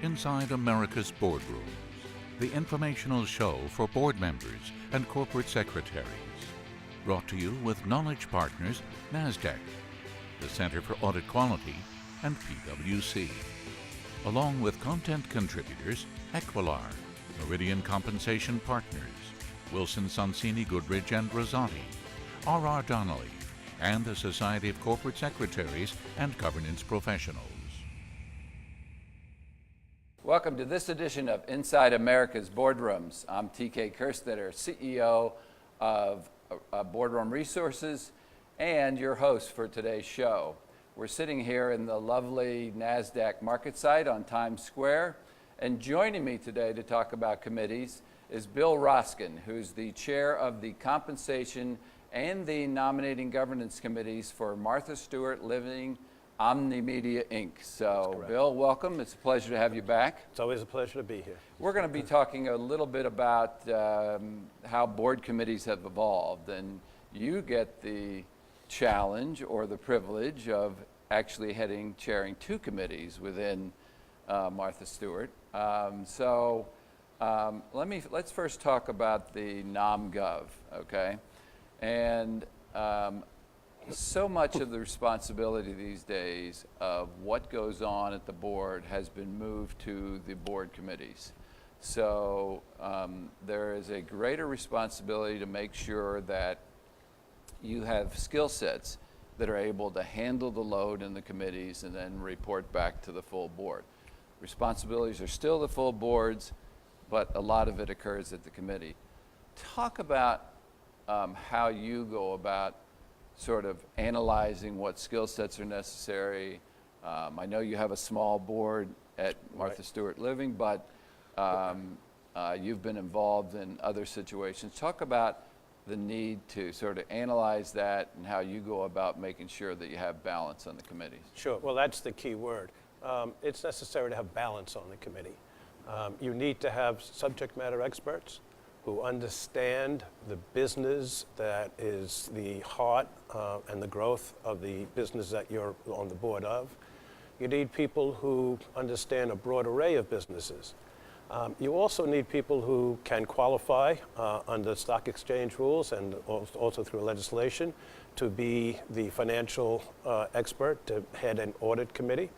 Inside America's Boardrooms, the informational show for board members and corporate secretaries. Brought to you with knowledge partners NASDAQ, the Center for Audit Quality, and PwC. Along with content contributors Equilar, Meridian Compensation Partners, Wilson Sonsini Goodrich and Rosati, R.R. Donnelly, and the Society of Corporate Secretaries and Governance Professionals. Welcome to this edition of Inside America's Boardrooms. I'm TK Kerstetter, CEO of Boardroom Resources and your host for today's show. We're sitting here in the lovely NASDAQ market site on Times Square, and joining me today to talk about committees is Bill Roskin, who's the chair of the Compensation and the Nominating Governance Committees for Martha Stewart Living Omnimedia, Inc. So, Bill, welcome. It's a pleasure to have you back. It's always a pleasure to be here. We're going to be talking a little bit about how board committees have evolved, and you get the challenge or the privilege of actually chairing two committees within Martha Stewart. Let's first talk about the NomGov, okay? And so much of the responsibility these days of what goes on at the board has been moved to the board committees. So there is a greater responsibility to make sure that you have skill sets that are able to handle the load in the committees and then report back to the full board. Responsibilities are still the full boards, but a lot of it occurs at the committee. Talk about how you go about sort of analyzing what skill sets are necessary. I know you have a small board at Martha Stewart Living, but you've been involved in other situations. Talk about the need to sort of analyze that and how you go about making sure that you have balance on the committees. Sure. Well, that's the key word. It's necessary to have balance on the committee. You need to have subject matter experts who understand the business that is the heart and the growth of the business that you're on the board of. You need people who understand a broad array of businesses. You also need people who can qualify under stock exchange rules and also through legislation to be the financial expert to head an audit committee.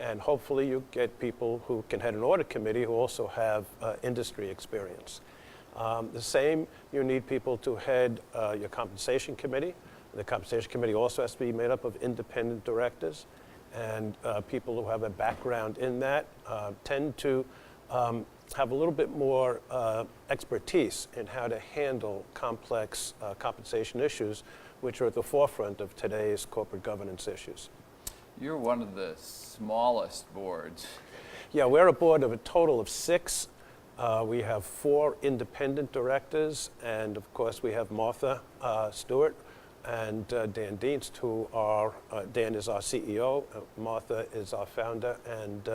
And hopefully you get people who can head an audit committee who also have industry experience. The same, you need people to head your compensation committee. The compensation committee also has to be made up of independent directors, and people who have a background in that tend to have a little bit more expertise in how to handle complex compensation issues, which are at the forefront of today's corporate governance issues. You're one of the smallest boards. Yeah, we're a board of a total of 6. We have 4 independent directors, and of course we have Martha Stewart and Dan Dienst, who are, Dan is our CEO, Martha is our founder and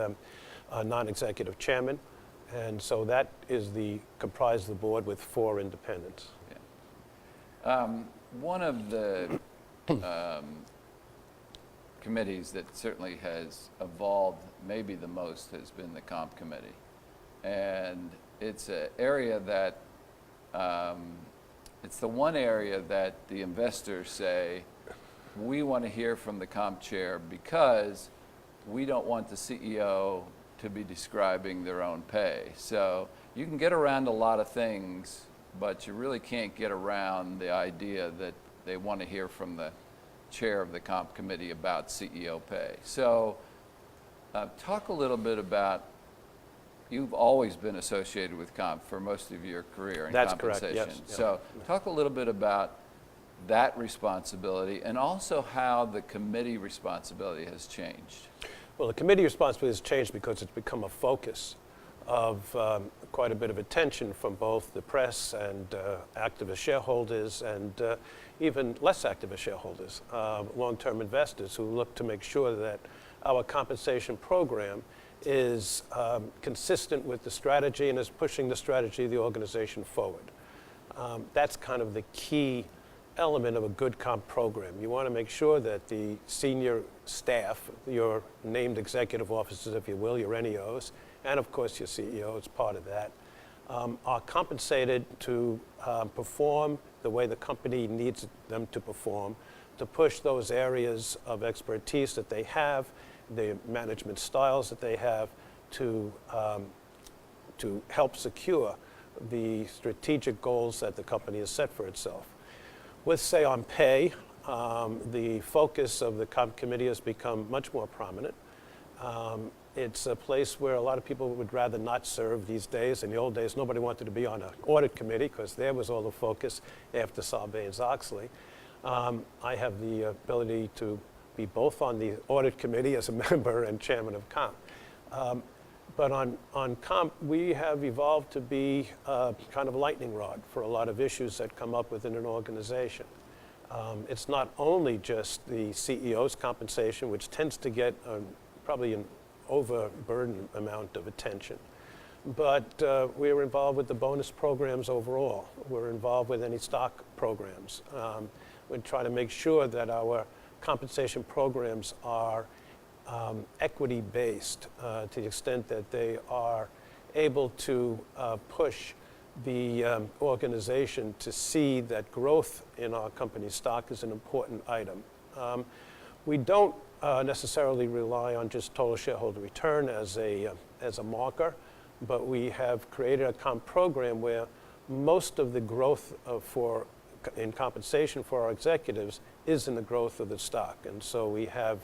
non-executive chairman, and so that is comprised the board with 4 independents. Yeah. One of the committees that certainly has evolved maybe the most has been the Comp Committee. And it's an area that, it's the one area that the investors say, we want to hear from the comp chair because we don't want the CEO to be describing their own pay. So you can get around a lot of things, but you really can't get around the idea that they want to hear from the chair of the comp committee about CEO pay. So talk a little bit about, you've always been associated with comp for most of your career in That's compensation. correct, yes. So talk a little bit about that responsibility and also how the committee responsibility has changed. Well, the committee responsibility has changed because it's become a focus of quite a bit of attention from both the press and activist shareholders and even less activist shareholders, long-term investors who look to make sure that our compensation program is consistent with the strategy and is pushing the strategy of the organization forward. That's kind of the key element of a good comp program. You want to make sure that the senior staff, your named executive officers, if you will, your NEOs, and of course your CEO is part of that, are compensated to perform the way the company needs them to perform, to push those areas of expertise that they have, the management styles that they have, to help secure the strategic goals that the company has set for itself. With, say, on pay, the focus of the comp committee has become much more prominent. It's a place where a lot of people would rather not serve these days. In the old days, nobody wanted to be on an audit committee because there was all the focus after Sarbanes-Oxley. I have the ability to be both on the audit committee as a member and chairman of comp. But on comp, we have evolved to be kind of a lightning rod for a lot of issues that come up within an organization. It's not only just the CEO's compensation, which tends to get probably an overburdened amount of attention, but we're involved with the bonus programs overall. We're involved with any stock programs. We try to make sure that our compensation programs are equity-based to the extent that they are able to push the organization to see that growth in our company's stock is an important item. We don't necessarily rely on just total shareholder return as a marker, but we have created a comp program where most of the growth in compensation for our executives is in the growth of the stock. And so we have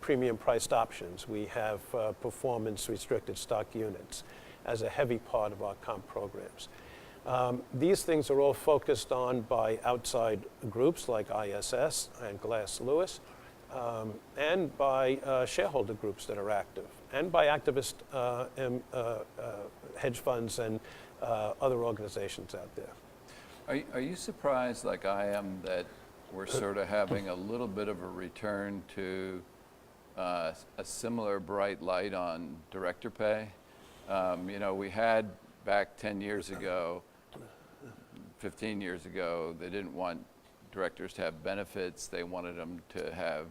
premium priced options. We have performance restricted stock units as a heavy part of our comp programs. These things are all focused on by outside groups like ISS and Glass Lewis, and by shareholder groups that are active, and by activist hedge funds and other organizations out there. Are you surprised, like I am, that we're sort of having a little bit of a return to a similar bright light on director pay? We had back 10 years ago, 15 years ago, they didn't want directors to have benefits. They wanted them to have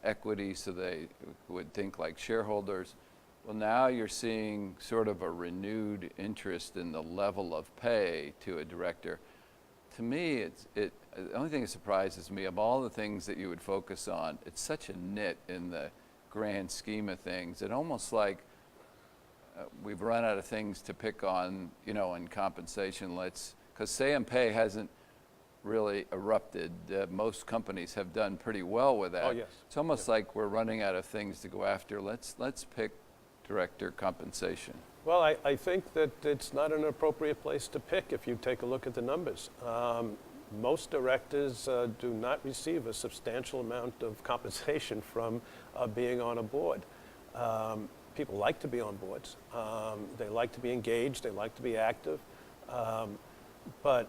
equity so they would think like shareholders. Well, now you're seeing sort of a renewed interest in the level of pay to a director. To me, the only thing that surprises me, of all the things that you would focus on, it's such a nit in the grand scheme of things. It almost like we've run out of things to pick on, in compensation. Because say and pay hasn't really erupted. Most companies have done pretty well with that. Oh, yes. It's almost like we're running out of things to go after. Let's pick director compensation. Well, I think that it's not an appropriate place to pick if you take a look at the numbers. Most directors do not receive a substantial amount of compensation from being on a board. People like to be on boards. They like to be engaged. They like to be active. But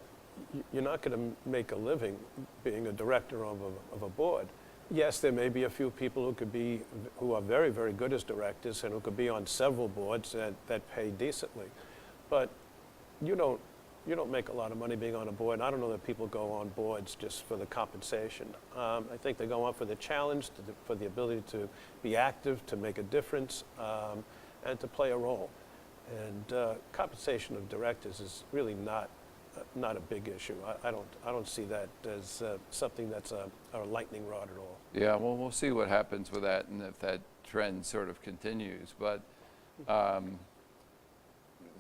you're not going to make a living being a director of a board. Yes, there may be a few people who are very, very good as directors and who could be on several boards that pay decently. But you don't make a lot of money being on a board. I don't know that people go on boards just for the compensation. I think they go on for the challenge, for the ability to be active, to make a difference, and to play a role. And compensation of directors is really not a big issue. I don't see that as something that's a lightning rod at all. Yeah, well, we'll see what happens with that and if that trend sort of continues. But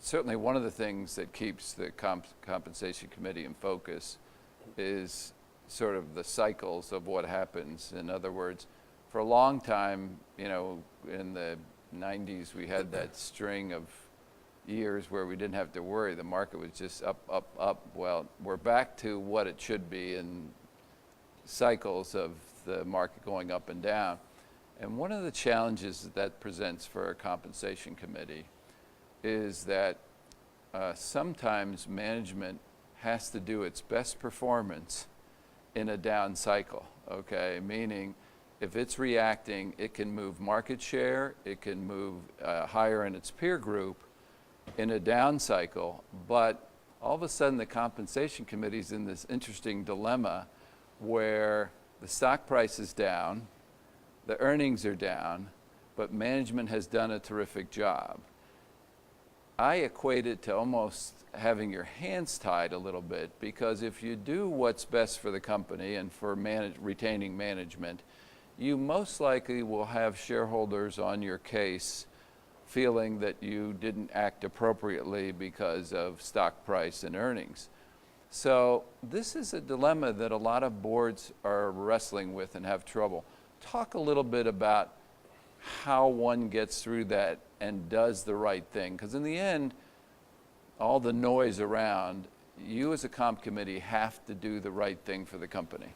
certainly one of the things that keeps the compensation committee in focus is sort of the cycles of what happens. In other words, for a long time, in the 90s, we had that string of years where we didn't have to worry. The market was just up, up, up. Well, we're back to what it should be in cycles of the market going up and down. And one of the challenges that presents for a compensation committee is that sometimes management has to do its best performance in a down cycle, okay? Meaning if it's reacting, it can move market share, it can move higher in its peer group in a down cycle, but all of a sudden the compensation committee's in this interesting dilemma where the stock price is down, the earnings are down, but management has done a terrific job. I equate it to almost having your hands tied a little bit, because if you do what's best for the company and for retaining management, you most likely will have shareholders on your case feeling that you didn't act appropriately because of stock price and earnings. So this is a dilemma that a lot of boards are wrestling with and have trouble. Talk a little bit about how one gets through that and does the right thing. Because in the end, all the noise around, you as a comp committee have to do the right thing for the company.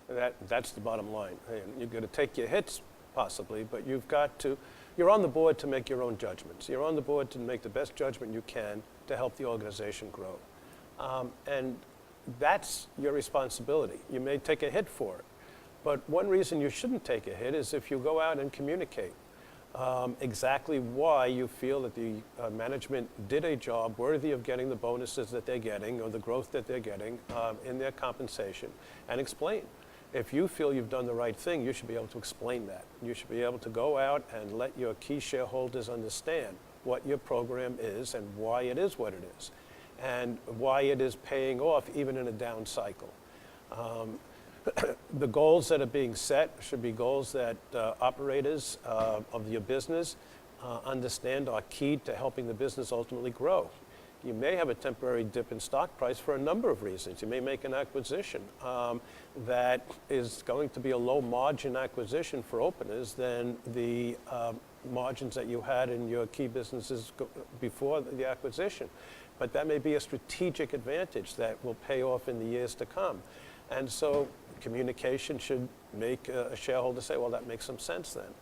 That's the bottom line. You've got to take your hits, possibly, but you're on the board to make your own judgments. You're on the board to make the best judgment you can to help the organization grow. And that's your responsibility. You may take a hit for it, but one reason you shouldn't take a hit is if you go out and communicate exactly why you feel that the management did a job worthy of getting the bonuses that they're getting or the growth that they're getting in their compensation, and explain. If you feel you've done the right thing, you should be able to explain that. You should be able to go out and let your key shareholders understand what your program is and why it is what it is, and why it is paying off even in a down cycle. The goals that are being set should be goals that operators of your business understand are key to helping the business ultimately grow. You may have a temporary dip in stock price for a number of reasons. You may make an acquisition that is going to be a low margin acquisition for openers than the margins that you had in your key businesses before the acquisition. But that may be a strategic advantage that will pay off in the years to come. And so communication should make a shareholder say, well, that makes some sense then.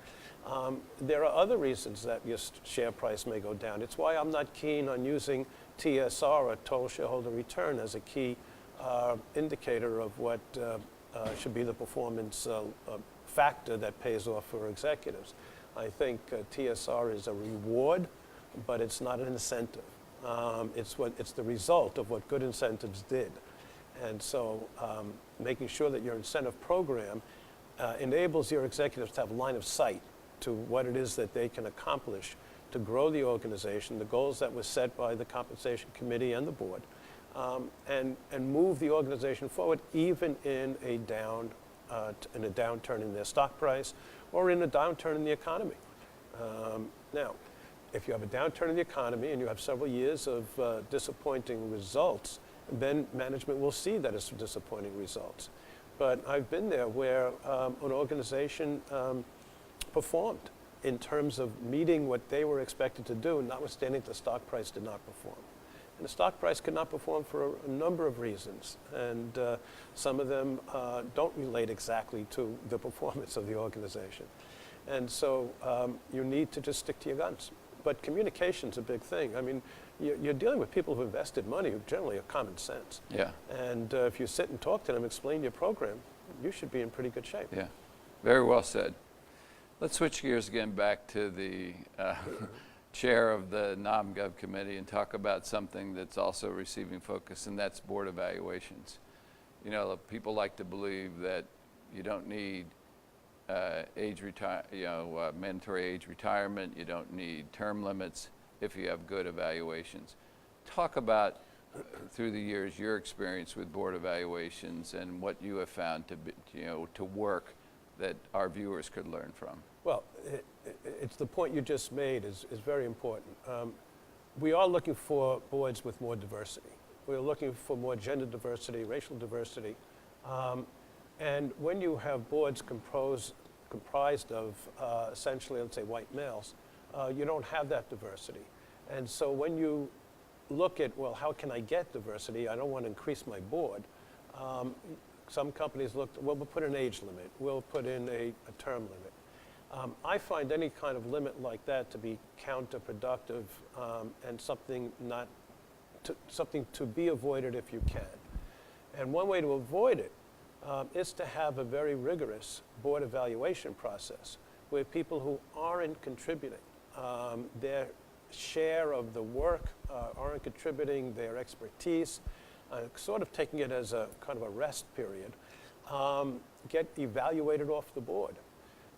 There are other reasons that your share price may go down. It's why I'm not keen on using TSR, or total shareholder return, as a key indicator of what should be the performance factor that pays off for executives. I think TSR is a reward, but it's not an incentive. It's the result of what good incentives did. And so making sure that your incentive program enables your executives to have line of sight to what it is that they can accomplish to grow the organization, the goals that were set by the compensation committee and the board, and move the organization forward even in a downturn in their stock price or in a downturn in the economy. Now, if you have a downturn in the economy and you have several years of disappointing results, then management will see that as disappointing results. But I've been there where an organization performed in terms of meeting what they were expected to do, notwithstanding the stock price did not perform. And the stock price could not perform for a number of reasons, and some of them don't relate exactly to the performance of the organization. And so you need to just stick to your guns. But communication's a big thing. I mean, you're dealing with people who invested money who generally have common sense. Yeah. And if you sit and talk to them, explain your program, you should be in pretty good shape. Yeah, very well said. Let's switch gears again back to the chair of the NomGov committee and talk about something that's also receiving focus, and that's board evaluations. You know, people like to believe that you don't need mandatory age retirement. You don't need term limits if you have good evaluations. Talk about, through the years, your experience with board evaluations and what you have found to be, to work that our viewers could learn from. Well, it's the point you just made is very important. We are looking for boards with more diversity. We're looking for more gender diversity, racial diversity. And when you have boards comprised of essentially, let's say, white males, you don't have that diversity. And so when you look at, well, how can I get diversity? I don't want to increase my board. Some companies look, well, we'll put an age limit. We'll put in a term limit. I find any kind of limit like that to be counterproductive and something to be avoided if you can. And one way to avoid it is to have a very rigorous board evaluation process where people who aren't contributing their share of the work, aren't contributing their expertise, sort of taking it as a kind of a rest period, get evaluated off the board.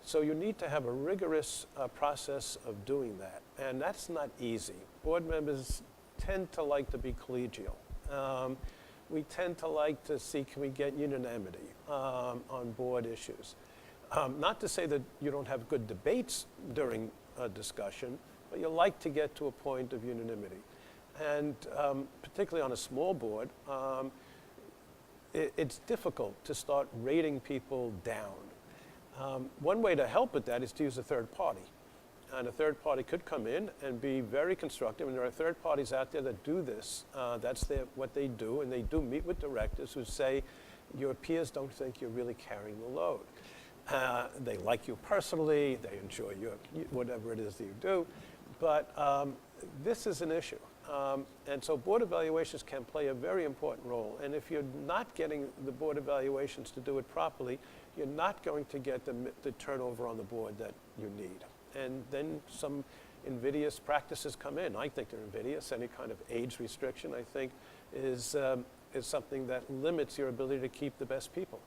So you need to have a rigorous process of doing that, and that's not easy. Board members tend to like to be collegial. We tend to like to see, can we get unanimity on board issues? Not to say that you don't have good debates during a discussion, but you like to get to a point of unanimity. And particularly on a small board, it's difficult to start rating people down. One way to help with that is to use a third party. And a third party could come in and be very constructive, and there are third parties out there that do this. That's what they do, and they do meet with directors who say, your peers don't think you're really carrying the load. They like you personally, they enjoy whatever it is that you do, but this is an issue. And so board evaluations can play a very important role, and if you're not getting the board evaluations to do it properly, you're not going to get the turnover on the board that you need. And then some invidious practices come in. I think they're invidious. Any kind of age restriction, I think, is something that limits your ability to keep the best people.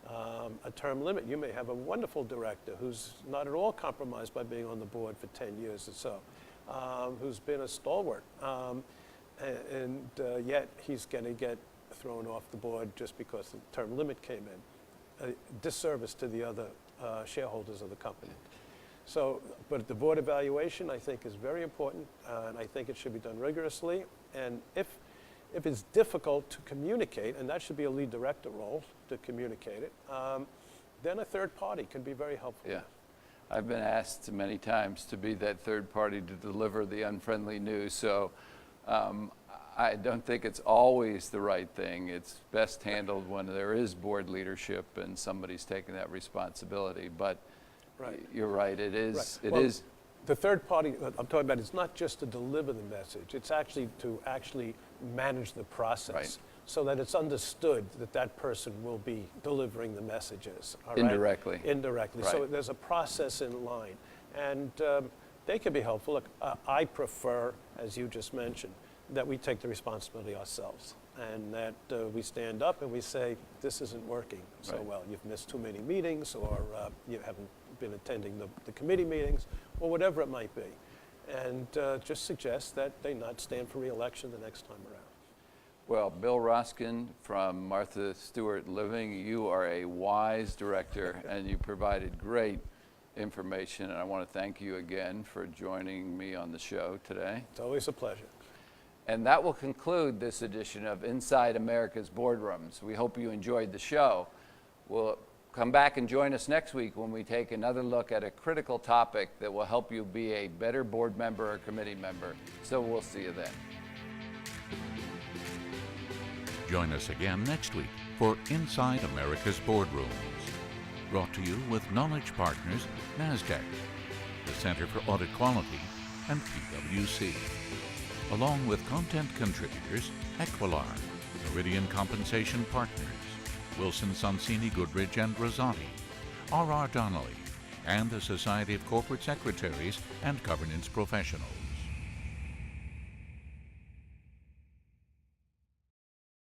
A term limit. You may have a wonderful director who's not at all compromised by being on the board for 10 years or so, who's been a stalwart, and yet he's going to get thrown off the board just because the term limit came in. A disservice to the other shareholders of the company. So, but the board evaluation, I think, is very important, and I think it should be done rigorously. And if it's difficult to communicate, and that should be a lead director role to communicate it, then a third party can be very helpful. Yeah. I've been asked many times to be that third party to deliver the unfriendly news, so I don't think it's always the right thing. It's best handled when there is board leadership and somebody's taking that responsibility. But right. You're right, it is. Right. It is. The third party I'm talking about is not just to deliver the message, it's actually to manage the process. Right. So that it's understood that that person will be delivering the messages. All indirectly. Right? Indirectly. Right. So there's a process in line. And they can be helpful. Look, I prefer, as you just mentioned, that we take the responsibility ourselves. And that we stand up and we say, this isn't working so right. well. You've missed too many meetings, or you haven't been attending the committee meetings, or whatever it might be. And just suggest that they not stand for re-election the next time around. Well, Bill Roskin from Martha Stewart Living, you are a wise director, and you provided great information, and I want to thank you again for joining me on the show today. It's always a pleasure. And that will conclude this edition of Inside America's Boardrooms. We hope you enjoyed the show. We'll come back and join us next week when we take another look at a critical topic that will help you be a better board member or committee member. So we'll see you then. Join us again next week for Inside America's Boardrooms. Brought to you with Knowledge Partners, NASDAQ, the Center for Audit Quality, and PwC. Along with content contributors Equilar, Meridian Compensation Partners, Wilson Sonsini Goodrich and Rosati, R.R. Donnelly, and the Society of Corporate Secretaries and Governance Professionals.